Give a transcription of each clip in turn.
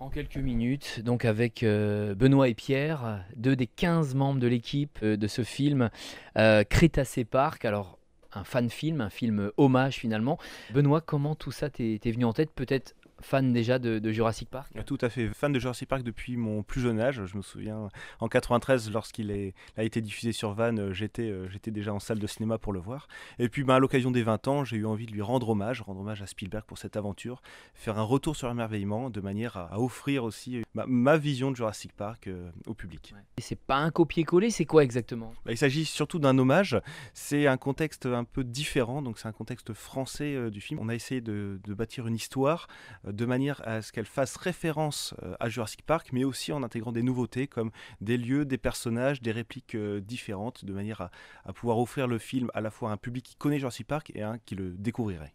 En quelques minutes, donc avec Benoît et Pierre, deux des 15 membres de l'équipe de ce film Crétacé Park. Alors, un fan film, un film hommage finalement. Benoît, comment tout ça t'est venu en tête? Peut-être fan déjà de Jurassic Park? Tout à fait, fan de Jurassic Park depuis mon plus jeune âge. Je me souviens en 93, lorsqu'il a été diffusé sur Vannes, j'étais déjà en salle de cinéma pour le voir. Et puis à l'occasion des 20 ans, j'ai eu envie de lui rendre hommage à Spielberg pour cette aventure, faire un retour sur l'émerveillement de manière à offrir aussi ma vision de Jurassic Park au public. Ouais. Et c'est pas un copier-coller, c'est quoi exactement? Il s'agit surtout d'un hommage, c'est un contexte un peu différent, donc c'est un contexte français du film. On a essayé de bâtir une histoire de manière à ce qu'elle fasse référence à Jurassic Park, mais aussi en intégrant des nouveautés comme des lieux, des personnages, des répliques différentes, de manière à pouvoir offrir le film à la fois à un public qui connaît Jurassic Park et à un qui le découvrirait.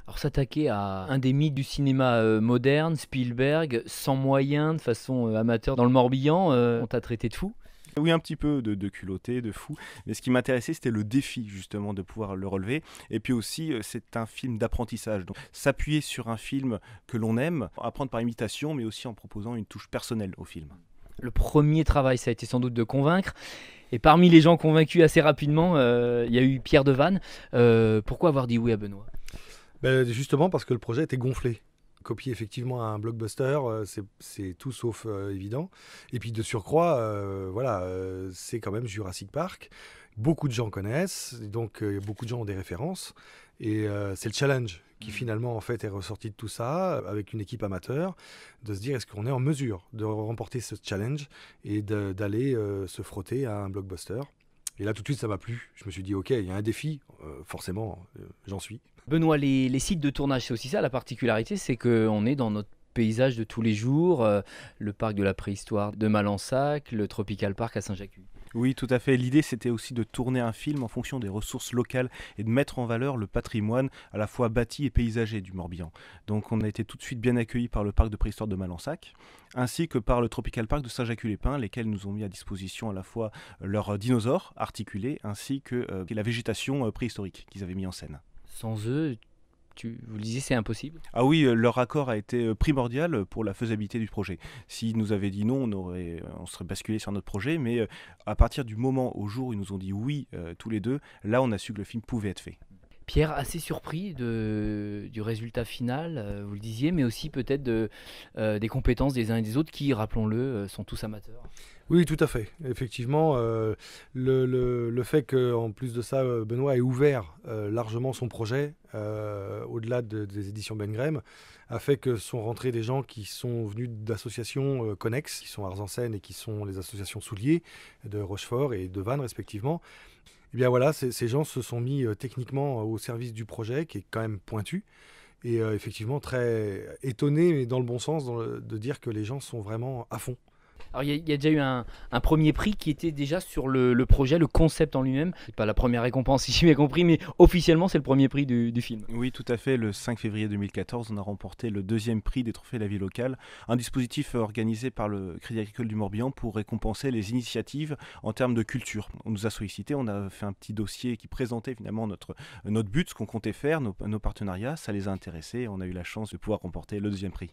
Alors s'attaquer à un des mythes du cinéma moderne, Spielberg, sans moyens, de façon amateur dans le Morbihan, on t'a traité de fou? Oui, un petit peu de culotté, de fou. Mais ce qui m'intéressait, c'était le défi, justement, de pouvoir le relever. Et puis aussi, c'est un film d'apprentissage. Donc, s'appuyer sur un film que l'on aime, apprendre par imitation, mais aussi en proposant une touche personnelle au film. Le premier travail, ça a été sans doute de convaincre. Et parmi les gens convaincus assez rapidement, il y a eu Pierre Devanne. Pourquoi avoir dit oui à Benoît? Justement parce que le projet était gonflé. Copier effectivement un blockbuster, c'est tout sauf évident. Et puis de surcroît, c'est quand même Jurassic Park. Beaucoup de gens connaissent, donc beaucoup de gens ont des références. Et c'est le challenge qui finalement en fait est ressorti de tout ça, avec une équipe amateur, de se dire est-ce qu'on est en mesure de remporter ce challenge et d'aller se frotter à un blockbuster. Et là tout de suite ça m'a plu. Je me suis dit ok, il y a un défi, forcément j'en suis. Benoît, les sites de tournage, c'est aussi ça la particularité, c'est qu'on est dans notre paysage de tous les jours, le parc de la préhistoire de Malensac, le Tropical Park à Saint-Jacques. Oui, tout à fait. L'idée, c'était aussi de tourner un film en fonction des ressources locales et de mettre en valeur le patrimoine à la fois bâti et paysager du Morbihan. Donc on a été tout de suite bien accueillis par le parc de préhistoire de Malensac, ainsi que par le Tropical Park de Saint-Jacques-les-Pins, lesquels nous ont mis à disposition à la fois leurs dinosaures articulés, ainsi que la végétation préhistorique qu'ils avaient mis en scène. Sans eux, vous le disiez, c'est impossible. Ah oui, leur accord a été primordial pour la faisabilité du projet. S'ils nous avaient dit non, on serait basculé sur notre projet, mais à partir du moment, au jour où ils nous ont dit oui, tous les deux, là on a su que le film pouvait être fait. Pierre, assez surpris du résultat final, vous le disiez, mais aussi peut-être des compétences des uns et des autres qui, rappelons-le, sont tous amateurs. Oui, tout à fait. Effectivement, le fait qu'en plus de ça, Benoît ait ouvert largement son projet, au-delà des éditions Ben Graham, a fait que sont rentrés des gens qui sont venus d'associations connexes, qui sont Arts en Scène et qui sont les associations Soulier, de Rochefort et de Vannes respectivement. Et bien voilà, ces gens se sont mis techniquement au service du projet, qui est quand même pointu. Et effectivement, très étonné, mais dans le bon sens, de dire que les gens sont vraiment à fond. Alors il y a déjà eu un premier prix qui était déjà sur le projet, le concept en lui-même. C'est pas la première récompense si j'ai bien compris, mais officiellement c'est le premier prix du film. Oui, tout à fait. Le 5 février 2014, on a remporté le deuxième prix des trophées de la vie locale, un dispositif organisé par le Crédit Agricole du Morbihan pour récompenser les initiatives en termes de culture. On nous a sollicité, on a fait un petit dossier qui présentait finalement notre but, ce qu'on comptait faire, nos partenariats. Ça les a intéressés et on a eu la chance de pouvoir remporter le deuxième prix.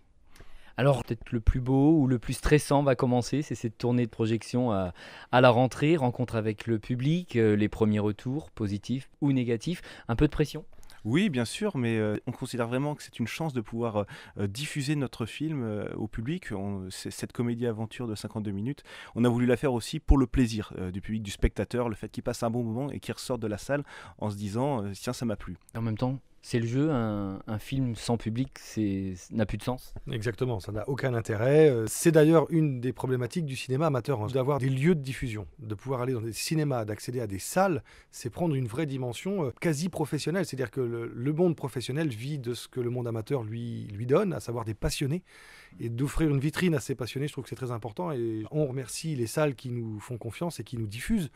Alors peut-être le plus beau ou le plus stressant va commencer, c'est cette tournée de projection à la rentrée, rencontre avec le public, les premiers retours, positifs ou négatifs, un peu de pression. Oui, bien sûr, mais on considère vraiment que c'est une chance de pouvoir diffuser notre film au public. Cette comédie-aventure de 52 minutes, on a voulu la faire aussi pour le plaisir du public, du spectateur, le fait qu'il passe un bon moment et qu'il ressorte de la salle en se disant tiens, ça m'a plu. En même temps, c'est le jeu, un film sans public, n'a plus de sens. Exactement, ça n'a aucun intérêt. C'est d'ailleurs une des problématiques du cinéma amateur, hein, d'avoir des lieux de diffusion, de pouvoir aller dans des cinémas, d'accéder à des salles, c'est prendre une vraie dimension quasi professionnelle. C'est-à-dire que le monde professionnel vit de ce que le monde amateur lui donne, à savoir des passionnés. Et d'offrir une vitrine à ces passionnés, je trouve que c'est très important. Et on remercie les salles qui nous font confiance et qui nous diffusent,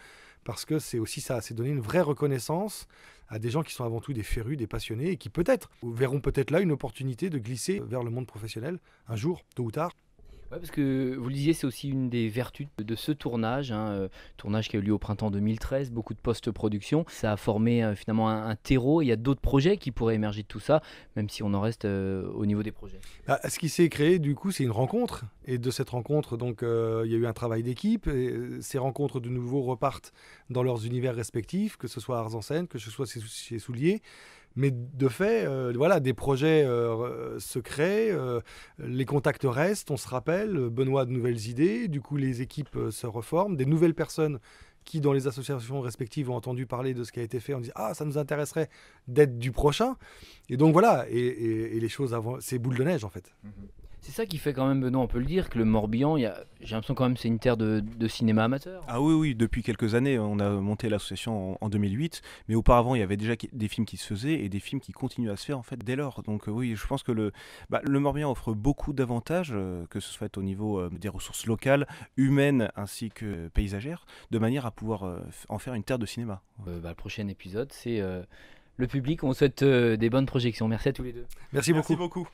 parce que c'est aussi ça, c'est donner une vraie reconnaissance à des gens qui sont avant tout des férus, des passionnés, et qui peut-être verront peut-être là une opportunité de glisser vers le monde professionnel un jour, tôt ou tard. Ouais, parce que vous le disiez, c'est aussi une des vertus de ce tournage, hein, tournage qui a eu lieu au printemps 2013, beaucoup de post-production. Ça a formé finalement un terreau. Il y a d'autres projets qui pourraient émerger de tout ça, même si on en reste au niveau des projets. Bah, ce qui s'est créé, du coup, c'est une rencontre. Et de cette rencontre, donc, il y a eu un travail d'équipe. Et ces rencontres, de nouveau, repartent dans leurs univers respectifs, que ce soit Arts en scène, que ce soit chez Soulier. Mais de fait, voilà, des projets se créent, les contacts restent, on se rappelle, Benoît a de nouvelles idées, du coup les équipes se reforment, des nouvelles personnes qui, dans les associations respectives, ont entendu parler de ce qui a été fait, on dit «Ah, ça nous intéresserait d'être du prochain». Et donc voilà, et les choses avant, c'est boule de neige en fait. C'est ça qui fait quand même, Benoît, on peut le dire, que le Morbihan, j'ai l'impression quand même c'est une terre de cinéma amateur. Ah oui, oui, depuis quelques années, on a monté l'association en 2008, mais auparavant, il y avait déjà des films qui se faisaient et des films qui continuent à se faire en fait dès lors. Donc oui, je pense que le Morbihan offre beaucoup d'avantages, que ce soit au niveau des ressources locales, humaines ainsi que paysagères, de manière à pouvoir en faire une terre de cinéma. Le prochain épisode, c'est le public. On souhaite des bonnes projections. Merci à tous les deux. Merci beaucoup. Merci beaucoup.